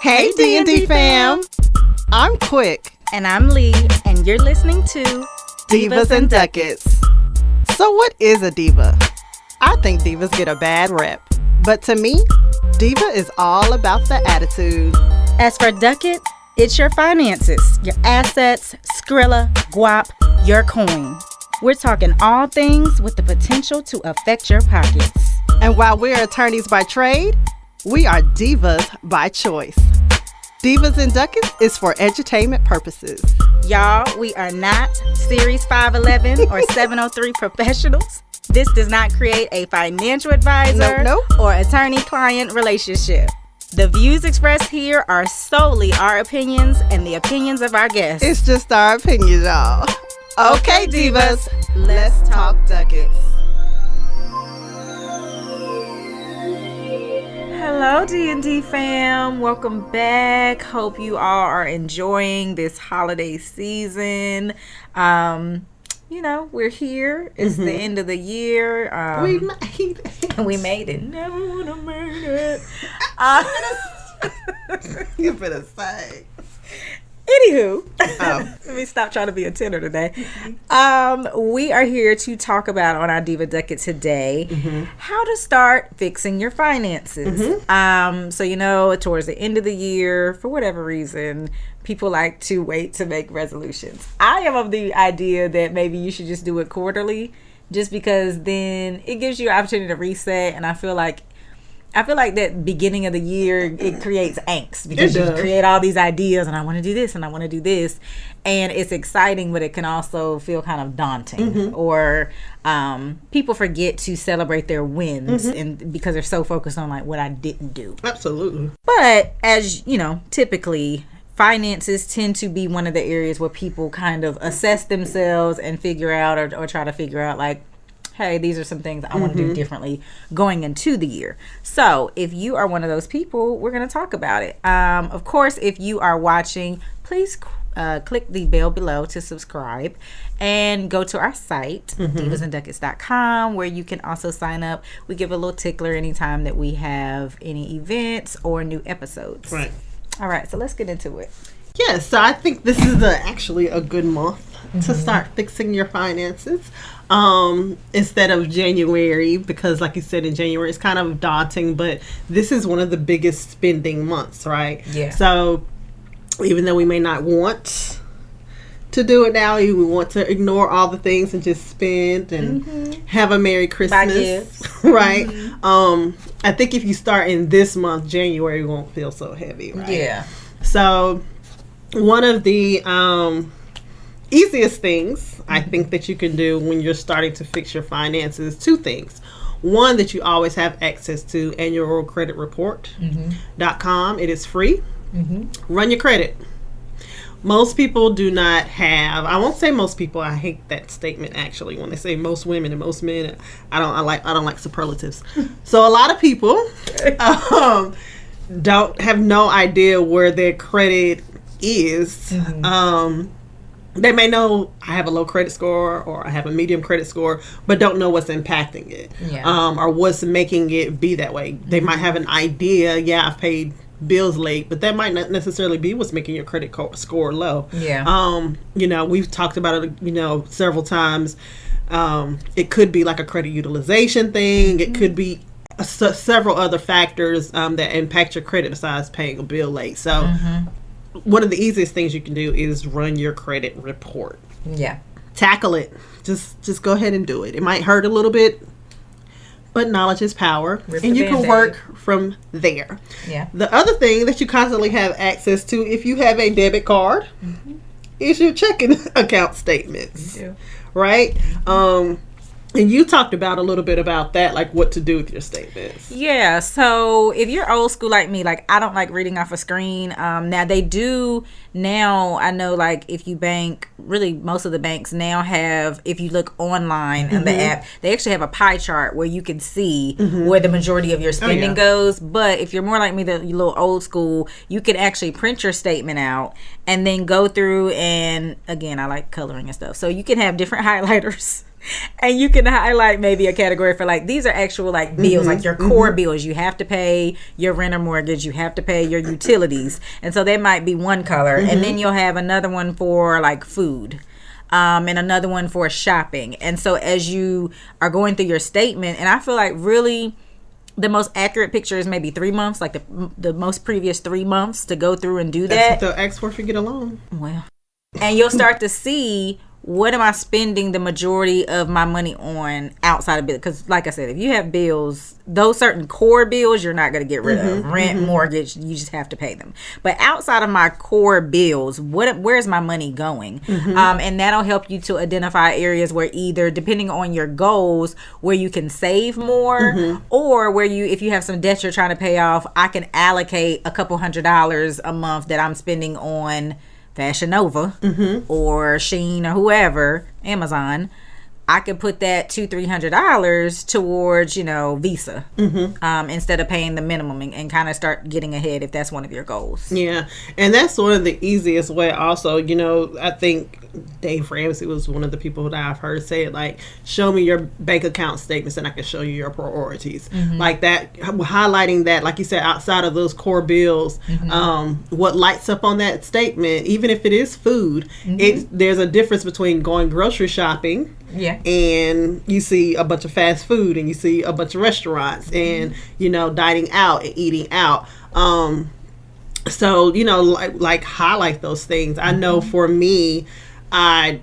Hey D&D fam! I'm Quick. And I'm Lee, and you're listening to Divas and Ducats. So what is a diva? I think divas get a bad rep. But to me, diva is all about the attitude. As for Ducat, it's your finances, your assets, Skrilla, guap, your coin. We're talking all things with the potential to affect your pockets. And while we're attorneys by trade, we are divas by choice. Divas and Ducats is for edutainment purposes. Y'all, we are not Series 511 or 703 professionals. This does not create a financial advisor or attorney-client relationship. The views expressed here are solely our opinions and the opinions of our guests. It's just our opinions, y'all. Okay, divas, let's talk Ducats. Hello, D&D fam. Welcome back. Hope you all are enjoying this holiday season. You know, we're here. It's the end of the year. We made it. We made it. Never would have made it. You better say. Anywho, let me stop trying to be a tenor today. We are here to talk about on our Diva Ducat today how to start fixing your finances. So, you know, towards the end of the year, for whatever reason, people like to wait to make resolutions. I am of the idea that maybe you should just do it quarterly, just because then it gives you an opportunity to reset. And I feel like that beginning of the year, it creates angst because you create all these ideas and I want to do this and I want to do this. And it's exciting, but it can also feel kind of daunting. Or people forget to celebrate their wins and because they're so focused on like what I didn't do. Absolutely. But as you know, typically finances tend to be one of the areas where people kind of assess themselves and figure out or try to figure out like, hey, these are some things I want to do differently going into the year. So if you are one of those people, we're going to talk about it. Of course, if you are watching, please click the bell below to subscribe and go to our site, divasandducats.com, where you can also sign up. We give a little tickler anytime that we have any events or new episodes. Right. All right, so let's get into it. Yeah, so I think this is actually a good month to start fixing your finances instead of January, because like you said, in January it's kind of daunting, but this is one of the biggest spending months, right? Yeah. So even though we may not want to do it now, we want to ignore all the things and just spend and have a Merry Christmas, right? I think if you start in this month, January won't feel so heavy, right? Yeah. So one of the easiest things I think that you can do when you're starting to fix your finances, two things. One, that you always have access to annualcreditreport.com. It is free. Run your credit. Most people do not have, I won't say most people, I hate that statement actually. When they say most women and most men, I don't like superlatives. So a lot of people don't have no idea where their credit is. They may know I have a low credit score or I have a medium credit score, but don't know what's impacting it, or what's making it be that way. They might have an idea, I've paid bills late, but that might not necessarily be what's making your credit score low. You know, we've talked about it, you know, several times. It could be like a credit utilization thing. It could be several other factors that impact your credit besides paying a bill late. So one of the easiest things you can do is run your credit report. Tackle it. Just go ahead and do it. It might hurt a little bit, but knowledge is power, and you can work from there. The other thing that you constantly have access to, if you have a debit card, is your checking account statements, right? And you talked about a little bit about that, like what to do with your statements. Yeah, so if you're old school like me, like I don't like reading off a screen. Now they do now, I know like if you bank, really most of the banks now have, if you look online in the app, they actually have a pie chart where you can see where the majority of your spending goes. But if you're more like me, that you're a little old school, you can actually print your statement out and then go through, and again, I like coloring and stuff. So you can have different highlighters And you can highlight maybe a category for like, these are actual like bills, like your core bills. You have to pay your rent or mortgage. You have to pay your utilities. And so that might be one color. And then you'll have another one for like food. And another one for shopping. And so as you are going through your statement, and I feel like really the most accurate picture is maybe 3 months, like the most previous 3 months to go through and do that. That's what they'll ask for if you get a loan. Well, and you'll start to see, what am I spending the majority of my money on outside of bills? Because like I said, if you have bills, those certain core bills, you're not going to get rid of. Rent, mortgage, you just have to pay them. But outside of my core bills, where's my money going? And that'll help you to identify areas where either, depending on your goals, where you can save more, or where if you have some debt you're trying to pay off, I can allocate a couple $100 a month that I'm spending on Fashion Nova or Shein or whoever, Amazon. I could put that $200-$300 towards, Visa, instead of paying the minimum, and kind of start getting ahead if that's one of your goals. Yeah, and that's one of the easiest way. Also, I think Dave Ramsey was one of the people that I've heard say it, like, show me your bank account statements and I can show you your priorities. Like that, highlighting that, like you said, outside of those core bills, what lights up on that statement, even if it is food, there's a difference between going grocery shopping and you see a bunch of fast food and you see a bunch of restaurants and, dining out and eating out. So, like highlight those things. I know for me, I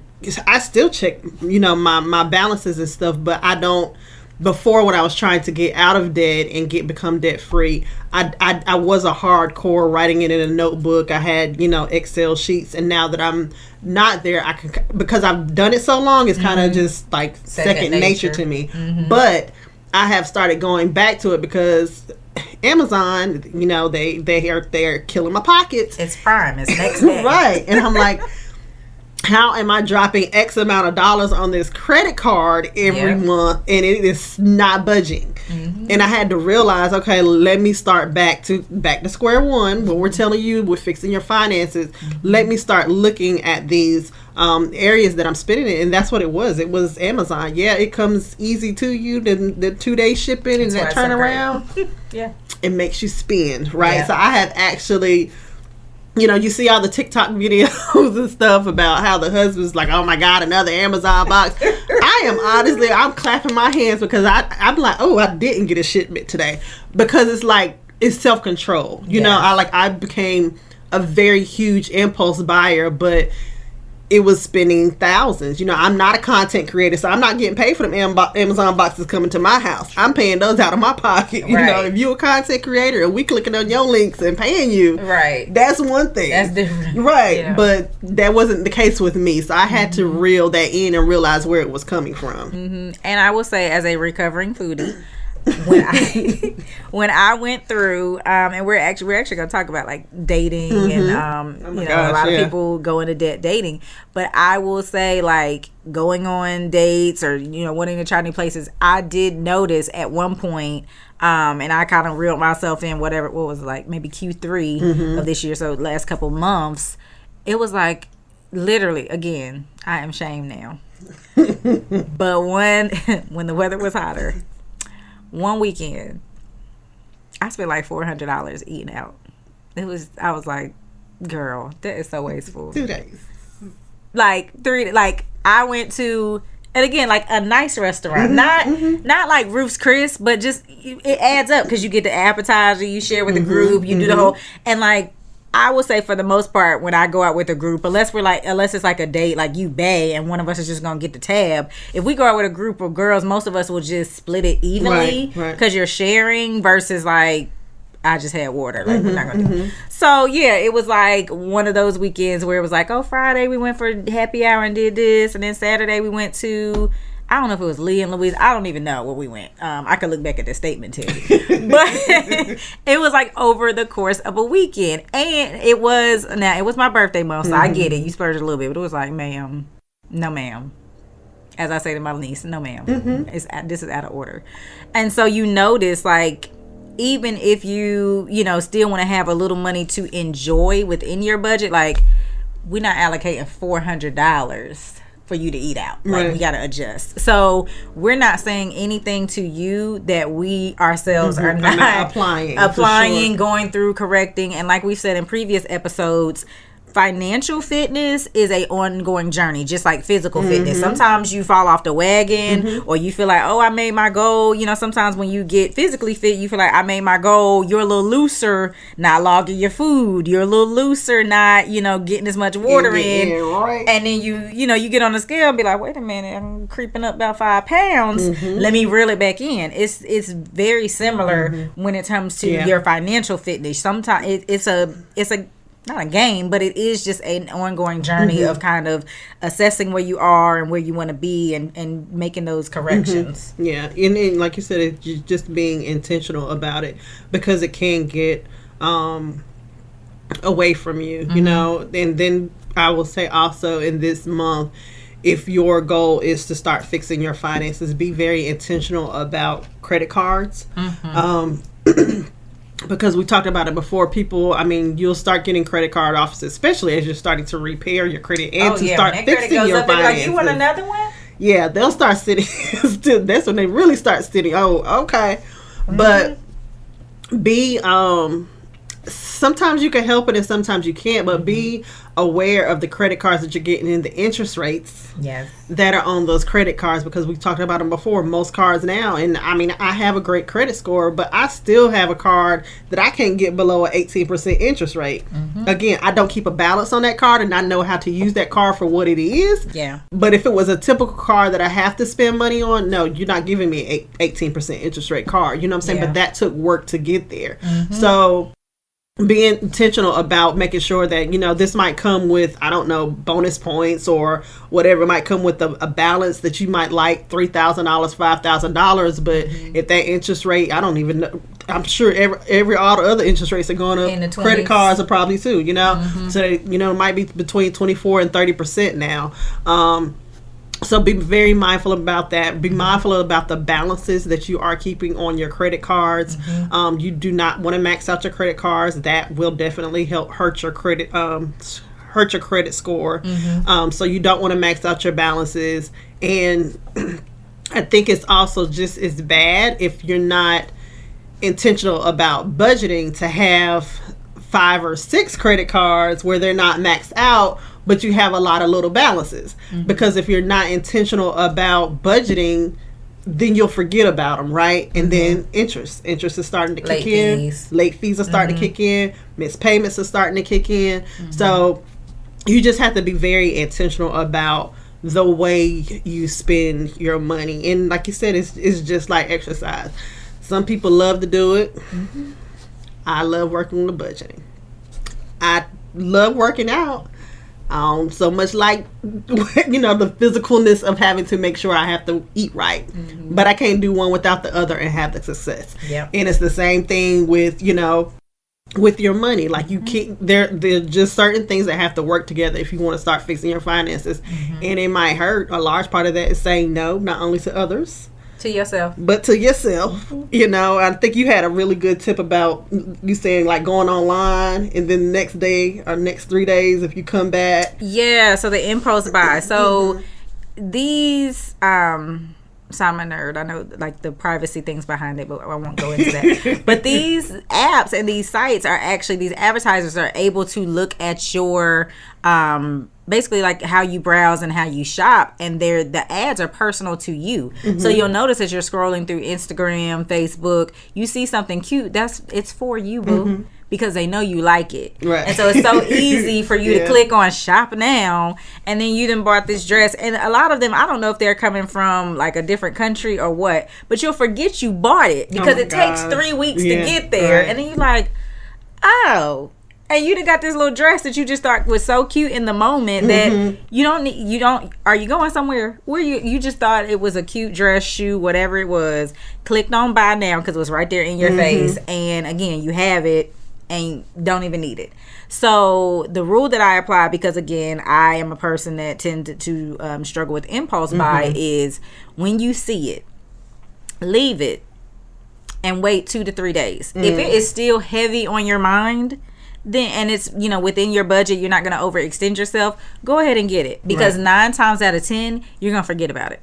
still check, my balances and stuff, but I don't. Before, when I was trying to get out of debt and become debt free, I was a hardcore writing it in a notebook. I had, Excel sheets, and now that I'm not there, I can, because I've done it so long, it's kind of just like second nature to me. But I have started going back to it because Amazon, they're killing my pockets. It's Prime. It's next day. Right. And I'm like, how am I dropping X amount of dollars on this credit card every month and it is not budging? And I had to realize, okay, let me start back to square one. When we're telling you we're fixing your finances, let me start looking at these areas that I'm spending it. And that's what it was. It was Amazon. Yeah, it comes easy to you. The 2-day shipping and that turnaround. It makes you spend, right? Yeah. So I have actually, you see all the TikTok videos and stuff about how the husband's like, oh my God, another Amazon box. I'm clapping my hands because I'm like, oh, I didn't get a shipment today, because it's like, it's self-control. I became a very huge impulse buyer, but it was spending thousands. I'm not a content creator, so I'm not getting paid for them Amazon boxes coming to my house. I'm paying those out of my pocket. If you're a content creator and we clicking on your links and paying you, that's one thing. That's different. Right. But that wasn't the case with me. So I had to reel that in and realize where it was coming from. And I will say, as a recovering foodie, when I went through, and we're actually going to talk about like dating and a lot of people go into debt dating, but I will say, like, going on dates or wanting to try new places, I did notice at one point, and I kind of reeled myself in, what was it, like maybe Q3 of this year, so last couple months, it was like, literally, again, I am shamed now, but when the weather was hotter, one weekend, I spent like $400 eating out. I was like, girl, that is so wasteful. 2 days. Like 3, like I went to, and again, like a nice restaurant, not like Ruth's Chris, but just, it adds up because you get the appetizer, you share with the group, you do the whole, and like, I would say for the most part, when I go out with a group, unless it's like a date, like you bae, and one of us is just going to get the tab. If we go out with a group of girls, most of us will just split it evenly because you're sharing versus like, I just had water. Like, we're not going to do it. So, yeah, it was like one of those weekends where it was like, oh, Friday we went for happy hour and did this. And then Saturday we went to, I don't know if it was Lee and Louise. I don't even know where we went. I could look back at the statement too. But it was like over the course of a weekend. And it was my birthday month, so I get it. You splurged a little bit. But it was like, ma'am, no ma'am. As I say to my niece, no ma'am. This is out of order. And so you notice, like, even if you still want to have a little money to enjoy within your budget, like, we're not allocating $400 for for you to eat out. Like, we got to adjust. So we're not saying anything to you that we ourselves are not applying, going through, correcting. And like we've said in previous episodes, financial fitness is a ongoing journey, just like physical fitness. Sometimes you fall off the wagon, or you feel like, oh, I made my goal. You know, sometimes when you get physically fit, you feel like, I made my goal. You're a little looser, not logging your food. You're a little looser, not, you know, getting as much water in. Right. And then you get on the scale and be like, wait a minute, I'm creeping up about 5 pounds. Let me reel it back in. It's very similar when it comes to your financial fitness. Sometimes it's a not a game, but it is just an ongoing journey of kind of assessing where you are and where you want to be, and making those corrections. Yeah, and like you said, it's just being intentional about it, because it can get away from you, you know. And then I will say also, in this month, if your goal is to start fixing your finances, be very intentional about credit cards. Because we talked about it before, people, I mean, you'll start getting credit card offers, especially as you're starting to repair your credit and start fixing your finances. Like, you want another one? Yeah, they'll start sitting. That's when they really start sitting. Oh, okay. But be sometimes you can help it and sometimes you can't, but be aware of the credit cards that you're getting and the interest rates that are on those credit cards, because we talked about them before. Most cards now, and I mean, I have a great credit score, but I still have a card that I can't get below an 18% interest rate. Again, I don't keep a balance on that card, and I know how to use that card for what it is. But if it was a typical card that I have to spend money on, no, you're not giving me 18% interest rate card. You know what I'm saying? But that took work to get there. So being intentional about making sure that, you know, this might come with, I don't know, bonus points or whatever. It might come with a balance that you might like $3,000, $5,000, but if that interest rate, I don't even know, I'm sure every all the other interest rates are going up. In the 20s. Credit cards are probably too, you know. So, you know, it might be between 24 and 30% now. So be very mindful about that. Be mindful about the balances that you are keeping on your credit cards. You do not want to max out your credit cards. That will definitely help hurt your credit score. So you don't want to max out your balances. And I think it's also just as bad if you're not intentional about budgeting to have 5 or 6 credit cards where they're not maxed out, but you have a lot of little balances. Because if you're not intentional about budgeting, then you'll forget about them, right? And then interest is starting to kick in. Late fees are starting to kick in. Missed payments are starting to kick in. So you just have to be very intentional about the way you spend your money. And like you said, it's just like exercise. Some people love to do it. I love working on the budgeting. I love working out. So much like, you know, the physicalness of having to make sure I have to eat right. But I can't do one without the other and have the success. And it's the same thing with, you know, with your money. Like, you can't, there are just certain things that have to work together if you want to start fixing your finances. And it might hurt. A large part of that is saying no, not only to others, to yourself, but to yourself. You know, I think you had a really good tip about you saying, like, going online and then the next day or next 3 days if you come back. So the impulse buy. So these so I'm a nerd. I know, like, the privacy things behind it, but I won't go into that. But these apps and these sites are actually, these advertisers are able to look at your basically like how you browse and how you shop, and the ads are personal to you. So you'll notice as you're scrolling through Instagram, Facebook, you see something cute, it's for you, boo. Because they know you like it. And so it's so easy for you to click on shop now, and then you done bought this dress. And a lot of them, I don't know if they're coming from like a different country or what, but you'll forget you bought it because it takes 3 weeks to get there. And then you're like, oh, and you done got this little dress that you just thought was so cute in the moment that are you going somewhere where you just thought it was a cute dress, shoe, whatever it was, clicked on buy now because it was right there in your face, and again, you have it and don't even need it. So the rule that I apply, because again, I am a person that tended to struggle with impulse buy, is when you see it, leave it and wait 2 to 3 days. If it is still heavy on your mind, then and it's within your budget, you're not going to overextend yourself, go ahead and get it, because 9 times out of 10 you're going to forget about it,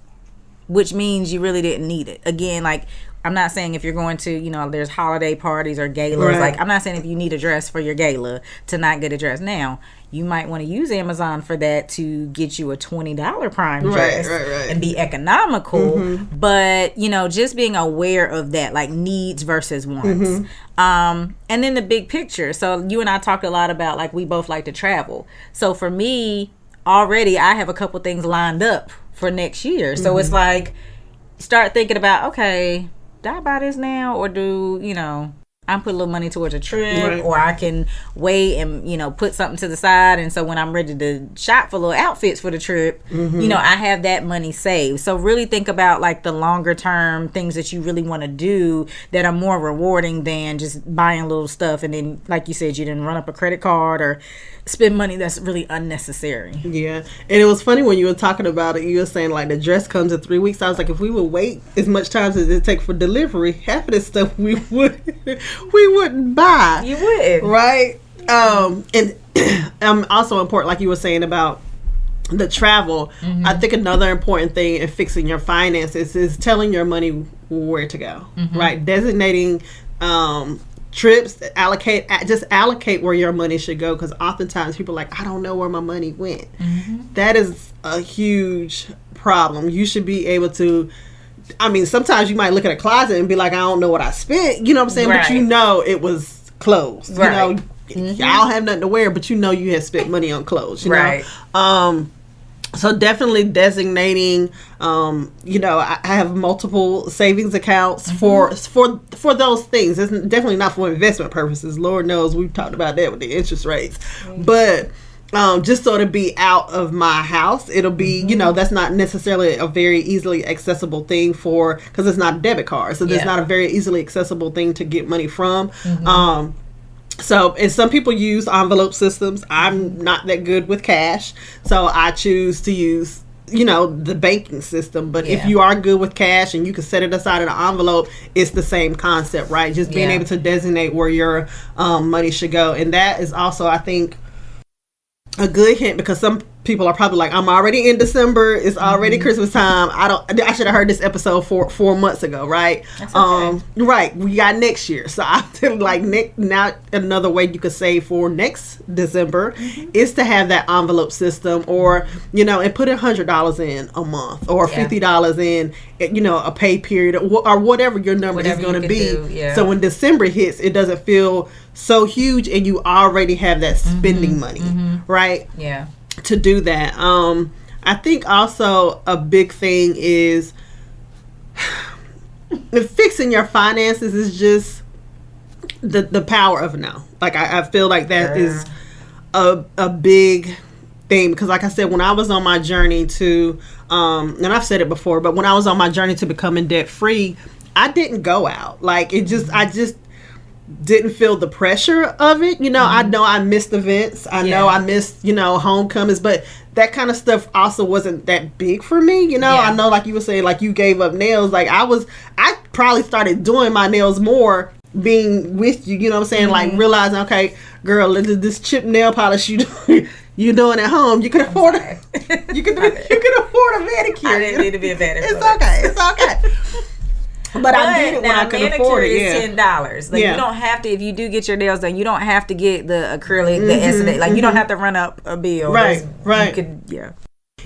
which means you really didn't need it. Again, like, I'm not saying if you're going to, there's holiday parties or galas. Like, I'm not saying if you need a dress for your gala to not get a dress. Now, you might want to use Amazon for that to get you a $20 Prime dress and be economical. But, just being aware of that, like needs versus wants. And then the big picture. So you and I talked a lot about, like, we both like to travel. So for me, already I have a couple things lined up for next year. So it's like, start thinking about, okay, do I buy this now, or do I put a little money towards a trip, or I can wait and put something to the side, and so when I'm ready to shop for little outfits for the trip, I have that money saved. So really think about, like, the longer term things that you really want to do that are more rewarding than just buying little stuff, and then, like you said, you didn't run up a credit card or spend money that's really unnecessary. Yeah. And it was funny when you were talking about it, you were saying, like, the dress comes in 3 weeks. I was like, if we would wait as much time as it takes for delivery, half of this stuff we wouldn't buy. You wouldn't. Right? And also important, like you were saying about the travel, I think another important thing in fixing your finances is telling your money where to go. Right? Designating trips, allocate where your money should go, because oftentimes people are like, I don't know where my money went. That is a huge problem. You should be able to, sometimes you might look at a closet and be like, I don't know what I spent, you know what I'm saying? But it was clothes. Y'all have nothing to wear, but you have spent money on clothes, you know? So definitely designating, I have multiple savings accounts for those things. It's definitely not for investment purposes. Lord knows we've talked about that with the interest rates. But just so to be out of my house, it'll be, that's not necessarily a very easily accessible thing because it's not a debit card. So there's not a very easily accessible thing to get money from. So, and some people use envelope systems. I'm not that good with cash, so I choose to use, the banking system. But if you are good with cash and you can set it aside in an envelope, it's the same concept, right? Just being able to designate where your money should go. And that is also, I think, a good hint, because some people are probably like, I'm already in December, it's already Christmas time, I should have heard this episode 4 months ago, right? That's okay. Right, we got next year. So I'm telling, like, now another way you could save for next December is to have that envelope system, or and put $100 in a month, or $50 in a pay period, or whatever your number is going to be. So when December hits, it doesn't feel so huge, and you already have that spending money, right? To do that. I think also a big thing is fixing your finances is just the power of no. Like, I feel like that is a big thing, because like I said, when I was on my journey to and I've said it before, but when I was on my journey to becoming debt free, I didn't go out. Like, I just didn't feel the pressure of it. I know I missed events. I know I missed, homecomings, but that kind of stuff also wasn't that big for me. I know, like you were saying, like, you gave up nails. Like, I probably started doing my nails more being with you, what I'm saying? Like, realizing, okay, girl, this chip nail polish you doing at home, you can afford it. You can afford a manicure. I didn't need to be a manicure. It's okay. But I did it when I could afford it. Is $10. Like, you don't have to. If you do get your nails done, you don't have to get the acrylic, the essence. Like, you don't have to run up a bill. Right. You could,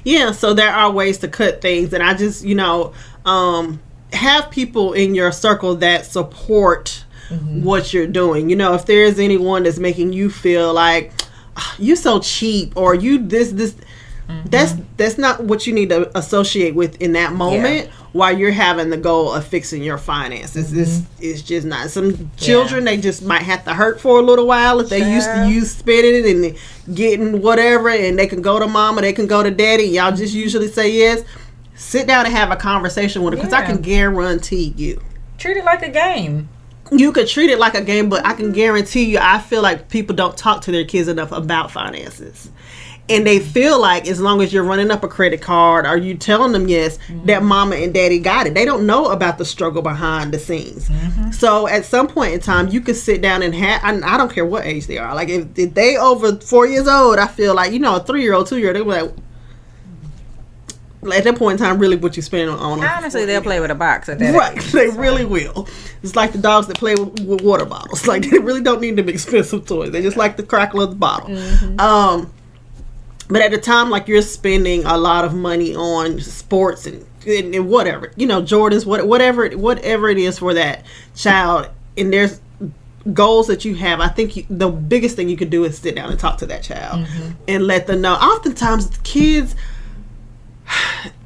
Yeah. So there are ways to cut things, and I just have people in your circle that support what you're doing. If there is anyone that's making you feel like you're so cheap, or you this. That's not what you need to associate with in that moment while you're having the goal of fixing your finances. It's just not. Some children, they just might have to hurt for a little while if they used to use spending it and getting whatever, and they can go to mama, they can go to daddy, y'all just usually say yes. Sit down and have a conversation with them, because I can guarantee you, treat it like a game. You could treat it like a game, but I can guarantee you, I feel like people don't talk to their kids enough about finances. And they feel like as long as you're running up a credit card or you telling them yes, that mama and daddy got it. They don't know about the struggle behind the scenes. So at some point in time, you could sit down and I don't care what age they are. Like if they over 4 years old, I feel like, a 3-year-old, 2-year-old, they'll be like, at that point in time, really what you spend on them. Honestly, they'll play with a box at that Right, age. they really will. It's like the dogs that play with water bottles. Like, they really don't need them expensive toys. They just like the crackle of the bottle. But at the time, like, you're spending a lot of money on sports and whatever, Jordans, whatever it is for that child, and there's goals that you have. I think the biggest thing you could do is sit down and talk to that child and let them know. Oftentimes, kids,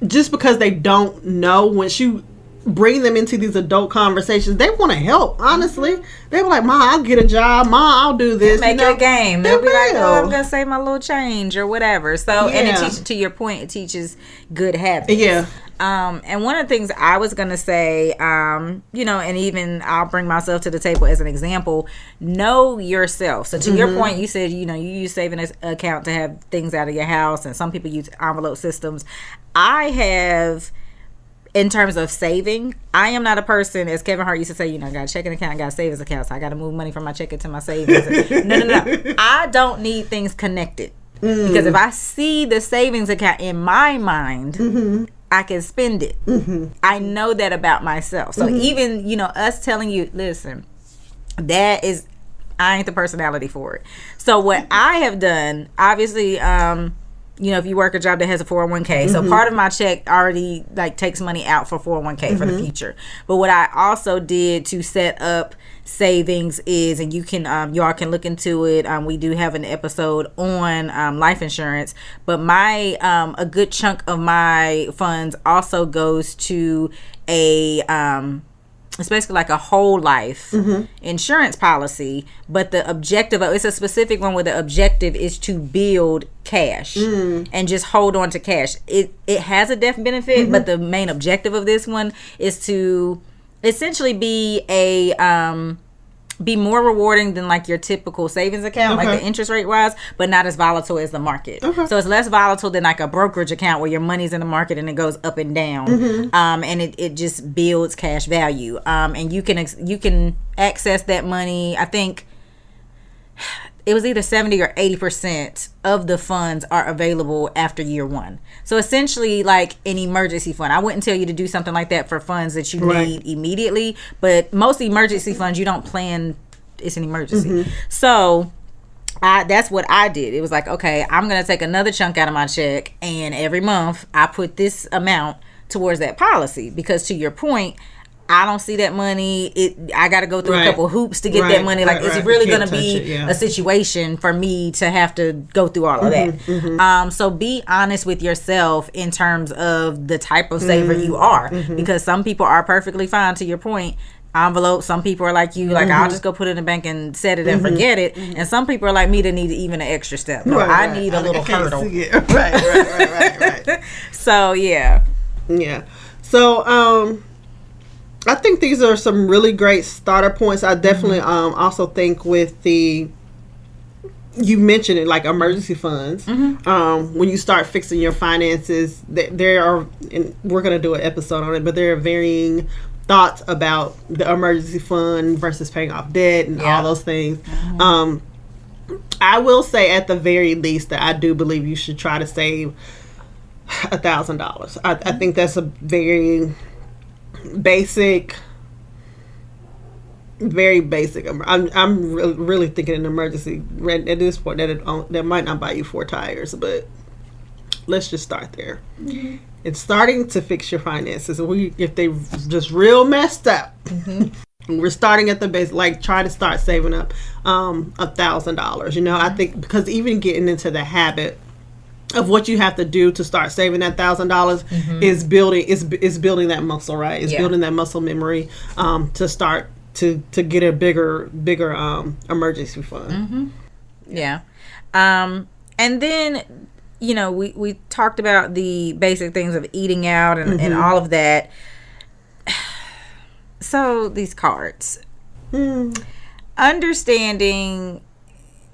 just because they don't know, once you bring them into these adult conversations, they want to help. Honestly, they were like, "Ma, I'll get a job. Ma, I'll do this." Make it a game. They'll be like, "Oh, I'm gonna save my little change or whatever." So, and it teaches, to your point, it teaches good habits. Yeah. And one of the things I was gonna say, and even I'll bring myself to the table as an example. Know yourself. So to your point, you said you use savings account to have things out of your house, and some people use envelope systems. I have. In terms of saving, I am not a person, as Kevin Hart used to say, I got a checking account, I got a savings account, so I got to move money from my checking to my savings. No. I don't need things connected. Because if I see the savings account in my mind, I can spend it. I know that about myself. So even, us telling you, listen, I ain't the personality for it. So what I have done, obviously, if you work a job that has a 401k, so part of my check already takes money out for 401k for the future. But what I also did to set up savings is, and you can y'all can look into it. We do have an episode on life insurance, but a good chunk of my funds also goes to it's basically like a whole life insurance policy, but the objective it's a specific one where the objective is to build cash and just hold on to cash. It has a death benefit, but the main objective of this one is to essentially be more rewarding than your typical savings account, like the interest rate wise, but not as volatile as the market. So it's less volatile than a brokerage account where your money's in the market and it goes up and down, and it just builds cash value. And you can access that money. I think it was either 70 or 80% of the funds are available after year one. So essentially like an emergency fund. I wouldn't tell you to do something like that for funds that you need immediately, but most emergency funds you don't plan, it's an emergency. So that's what I did. It was like, okay, I'm going to take another chunk out of my check, and every month I put this amount towards that policy, because to your point, I don't see that money. I got to go through a couple hoops to get that money. Is it really going to be a situation for me to have to go through all of that? So be honest with yourself in terms of the type of saver you are, because some people are perfectly fine, to your point, envelope. Some people are like you, I'll just go put it in the bank and set it and forget it. And some people are like me that need even an extra step. No, I need a little hurdle. Right. So yeah. So I think these are some really great starter points. I definitely also think with you mentioned it, like emergency funds. When you start fixing your finances, there are, and we're going to do an episode on it, but there are varying thoughts about the emergency fund versus paying off debt and all those things. I will say at the very least that I do believe you should try to save $1,000. I think that's a very basic, I'm really thinking an emergency at this point that might not buy you 4 tires, but let's just start there. It's starting to fix your finances. If they just real messed up, we're starting at the base, try to start saving up $1,000. I think, because even getting into the habit of what you have to do to start saving that $1,000 is building that muscle, right? It's building that muscle memory to start to get a bigger emergency fund. And then we talked about the basic things of eating out and all of that. So these cards, understanding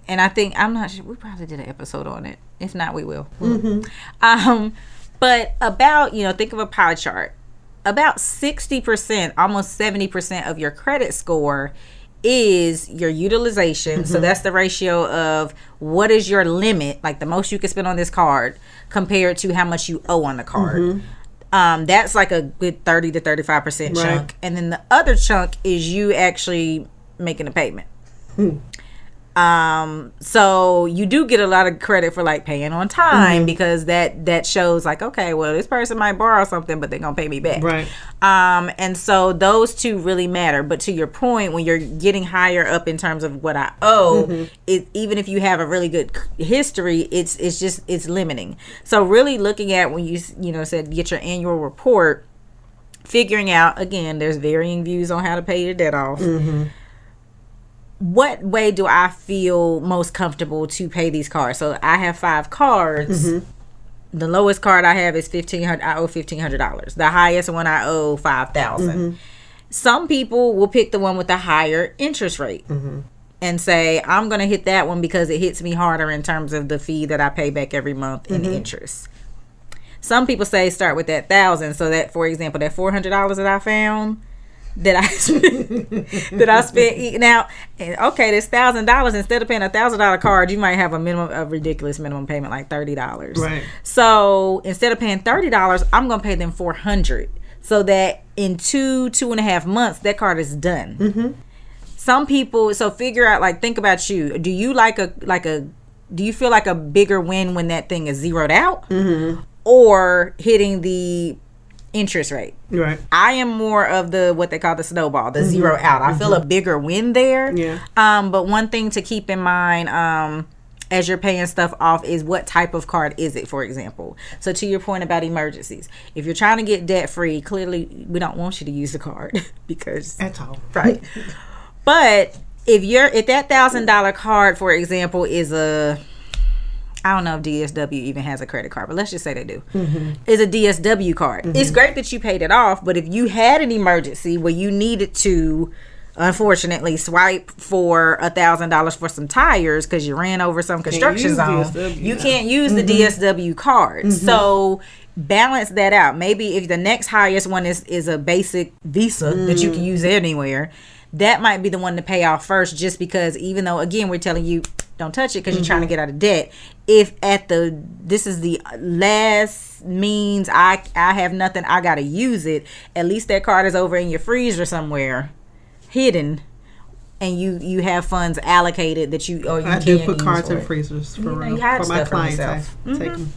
and I think, I'm not sure, we probably did an episode on it. If not, we will. But about, think of a pie chart. About 60%, almost 70% of your credit score is your utilization. So that's the ratio of what is your limit, like the most you can spend on this card compared to how much you owe on the card. That's like a good 30 to 35% chunk. And then the other chunk is you actually making a payment. So you do get a lot of credit for like paying on time because that shows like, okay, well, this person might borrow something, but they're gonna pay me back. Right. And so those two really matter. But to your point, when you're getting higher up in terms of what I owe, even if you have a really good history, it's limiting. So really looking at when you said get your annual report, figuring out, again, there's varying views on how to pay your debt off. What way do I feel most comfortable to pay these cards? So I have 5 cards. The lowest card I have is $1,500. I owe $1,500. The highest one I owe $5,000. Some people will pick the one with the higher interest rate and say, I'm going to hit that one because it hits me harder in terms of the fee that I pay back every month in interest. Some people say start with that $1,000. So that, for example, that $400 that I found, that I spent now, okay, this $1,000, instead of paying a $1,000 card, you might have a ridiculous minimum payment like $30. Right. So instead of paying $30, I'm gonna pay them $400, so that in 2.5 months that card is done. Some people, so figure out, like, think about you. Do you do you feel like a bigger win when that thing is zeroed out, or hitting the interest rate? Right. I am more of the what they call the snowball, the zero out. I feel a bigger win there. Yeah. But one thing to keep in mind as you're paying stuff off is what type of card is it, for example. So to your point about emergencies, if you're trying to get debt free, clearly we don't want you to use the card because at all. Right. But if that $1,000 card, for example, is I don't know if DSW even has a credit card, but let's just say they do. Is a DSW card. It's great that you paid it off, but if you had an emergency where you needed to, unfortunately, swipe for $1,000 for some tires because you ran over some construction zone, you can't use the DSW card. So balance that out. Maybe if the next highest one is a basic Visa that you can use anywhere, that might be the one to pay off first, just because, even though, again, we're telling you don't touch it because you're trying to get out of debt. If this is the last means, I have nothing, I gotta use it, at least that card is over in your freezer somewhere hidden, and you have funds allocated that I do put cards in freezers for my clients. I take them.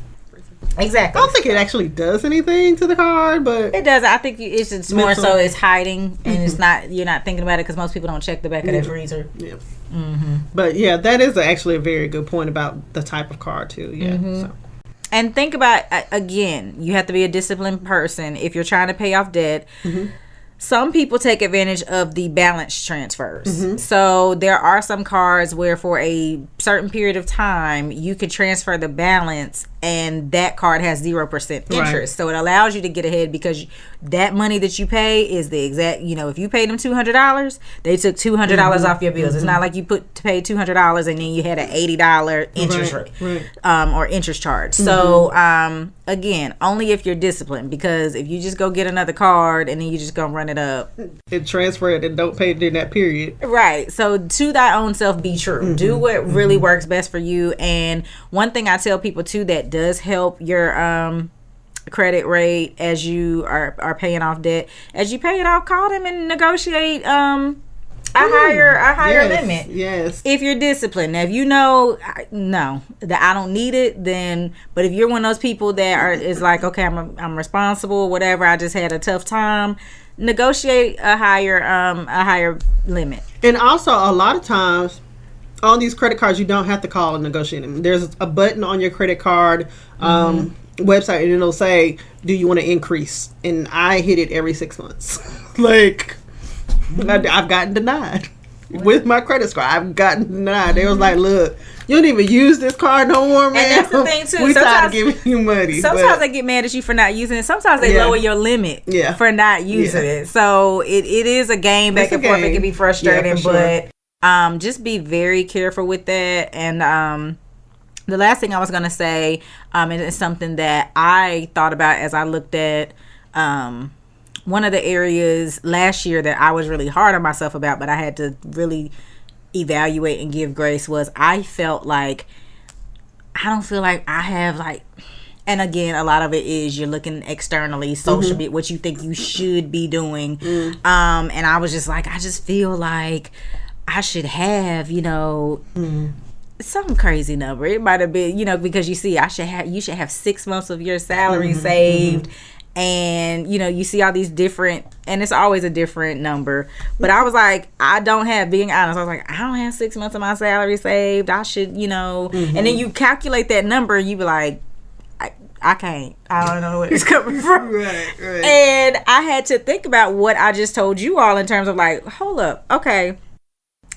Exactly. I don't think it actually does anything to the card, but it does. I think it's just more so it's hiding, and it's not, you're not thinking about it because most people don't check the back of their freezer. Yeah. But yeah, that is actually a very good point about the type of card too. Yeah. So. And think about, again, you have to be a disciplined person if you're trying to pay off debt. Some people take advantage of the balance transfers. So there are some cards where for a certain period of time you could transfer the balance and that card has 0% interest. Right. So it allows you to get ahead because that money that you pay is the exact, if you paid them $200, they took $200 off your bills. It's not like you paid $200 and then you had an $80 interest rate or interest charge. So again, only if you're disciplined, because if you just go get another card and then you just go run it up and transfer it and don't pay it in that period. Right. So to thy own self be true. Do what really works best for you. And one thing I tell people too that does help your credit rate as you are paying off debt, as you pay it off, call them and negotiate a higher limit. Yes. If you're disciplined. Now, if you know that I don't need it, then, but if you're one of those people that is like, okay, I'm responsible, whatever, I just had a tough time, negotiate a higher limit. And also, a lot of times on these credit cards, you don't have to call and negotiate them. There's a button on your credit card website, and it'll say, do you want to increase? And I hit it every 6 months. I've gotten denied with my credit score. I've gotten denied. They was like, look, you don't even use this card no more, man. And that's the thing too. We tired of giving you money. Sometimes they get mad at you for not using it. Sometimes they lower your limit for not using it. So it is a game back and forth. It can be frustrating, but Just be very careful with that. And the last thing I was going to say, and it's something that I thought about as I looked at one of the areas last year that I was really hard on myself about, but I had to really evaluate and give grace, was I felt like I don't feel like I have like, and again, a lot of it is you're looking externally, social media, what you think you should be doing. And I was just like, I just feel like I should have, some crazy number. It might have been, because you see, you should have 6 months of your salary saved. And, you see all these different, and it's always a different number. But I was like, being honest, I was like, I don't have 6 months of my salary saved. I should, and then you calculate that number, you be like, I can't. I don't know where it's coming from. Right. And I had to think about what I just told you all in terms of like, hold up, okay.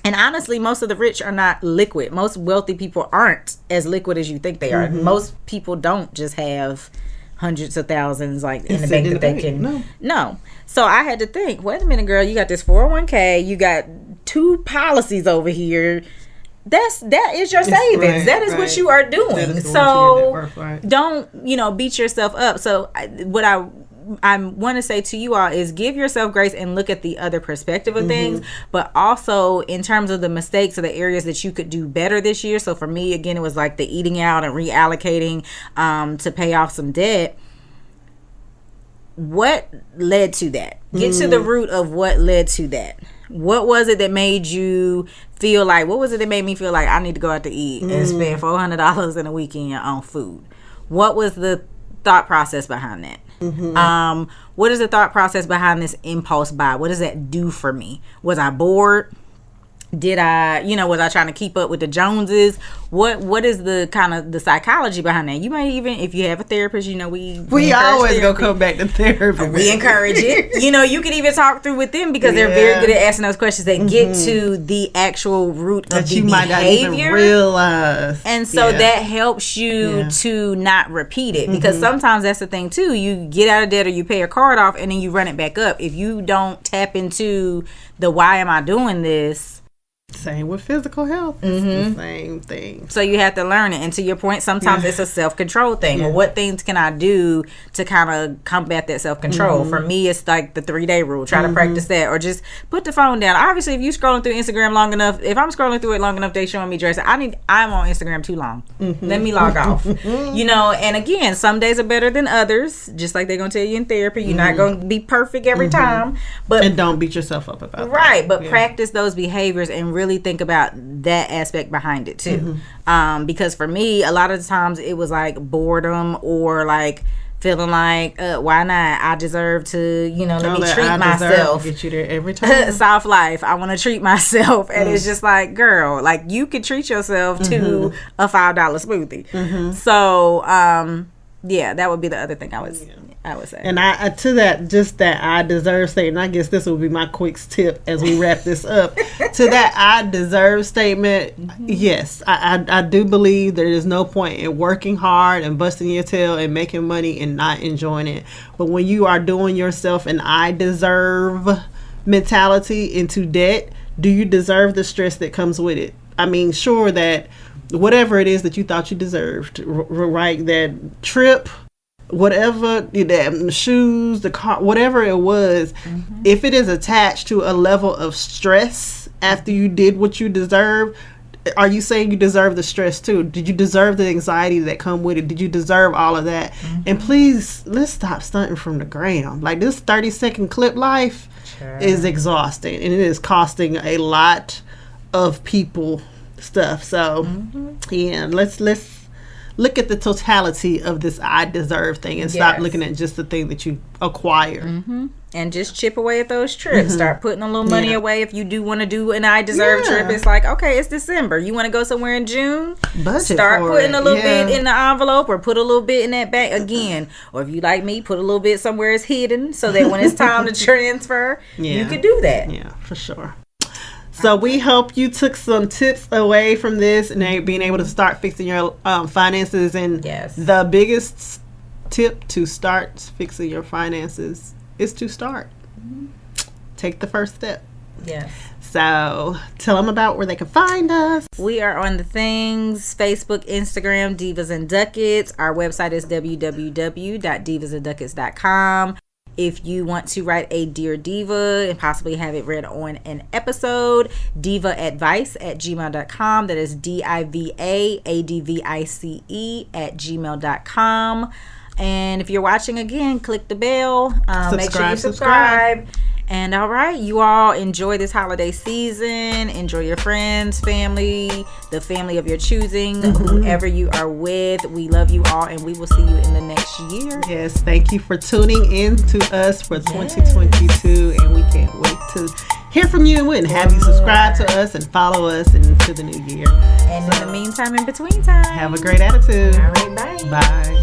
And honestly, most of the rich are not liquid. Most wealthy people aren't as liquid as you think they are. Most people don't just have hundreds of thousands like in the bank that they can. No. So I had to think, wait a minute, girl, you got this 401k, you got 2 policies over here. That is your savings. Right, that is what you are doing. So don't, beat yourself up. So what I want to say to you all is give yourself grace and look at the other perspective of things, but also in terms of the mistakes or the areas that you could do better this year. So for me, again, it was like the eating out and reallocating to pay off some debt. What led to that? Get to the root of what led to that. What was it that made you feel like, what was it that made me feel like I need to go out to eat and spend $400 in a weekend on food? What was the thought process behind that? What is the thought process behind this impulse buy? What does that do for me? Was I bored? Did I, was I trying to keep up with the Joneses? What is the kind of the psychology behind that? You might even, if you have a therapist, we always go come back to therapy. We encourage it. You can even talk through with them because they're very good at asking those questions that get to the actual root of the behavior. Might not even realize. And so that helps you to not repeat it, because sometimes that's the thing too. You get out of debt or you pay a card off and then you run it back up. If you don't tap into the why am I doing this. Same with physical health. It's the same thing. So you have to learn it. And to your point, sometimes it's a self-control thing. Well, what things can I do to kind of combat that self-control? For me, it's like the 3-day rule. Try to practice that, or just put the phone down. Obviously, if you're scrolling through Instagram long enough, if I'm scrolling through it long enough, they showing me dresses. I'm on Instagram too long. Let me log off. And again, some days are better than others. Just like they're going to tell you in therapy, you're not going to be perfect every time. And don't beat yourself up about that. Right, but practice those behaviors and really think about that aspect behind it too. Because for me, a lot of the times it was like boredom or like feeling like why not, I deserve to let me treat myself. Get you there every time. Soft life, I want to treat myself. And it's just like, girl, like you could treat yourself to a $5 smoothie. So that would be the other thing I would say. And I to that, just that I deserve statement, I guess this would be my quick tip as we wrap this up. To that I deserve statement, yes, I do believe there is no point in working hard and busting your tail and making money and not enjoying it. But when you are doing yourself an I deserve mentality into debt, do you deserve the stress that comes with it? I mean, sure, that whatever it is that you thought you deserved, right? That trip, whatever, the shoes, the car, whatever it was, if it is attached to a level of stress after you did what you deserve, are you saying you deserve the stress too? Did you deserve the anxiety that come with it? Did you deserve all of that? And please, let's stop stunting from the gram. Like, this 30-second clip life is exhausting, and it is costing a lot of people stuff. So let's look at the totality of this I deserve thing and stop looking at just the thing that you acquire. And just chip away at those trips. Start putting a little money away if you do want to do an I deserve trip. It's like, okay, it's December, you want to go somewhere in June, start putting a little bit in the envelope, or put a little bit in that bank again. Or if you like me, put a little bit somewhere it's hidden, so that when it's time to transfer, you could do that. Yeah, for sure. So we hope you took some tips away from this and being able to start fixing your finances. And the biggest tip to start fixing your finances is to start. Take the first step. Yes. So tell them about where they can find us. We are on the things, Facebook, Instagram, Divas and Ducats. Our website is www.divasandducats.com. If you want to write a Dear Diva and possibly have it read on an episode, divaadvice@gmail.com. That is divaadvice@gmail.com. And if you're watching again, click the bell. Make sure you subscribe. And all right, you all enjoy this holiday season. Enjoy your friends, family, the family of your choosing, whoever you are with. We love you all, and we will see you in the next year. Yes, thank you for tuning in to us for 2022, and we can't wait to hear from you and have you subscribe to us and follow us into the new year. And in the meantime, in between time, have a great attitude. All right, bye. Bye.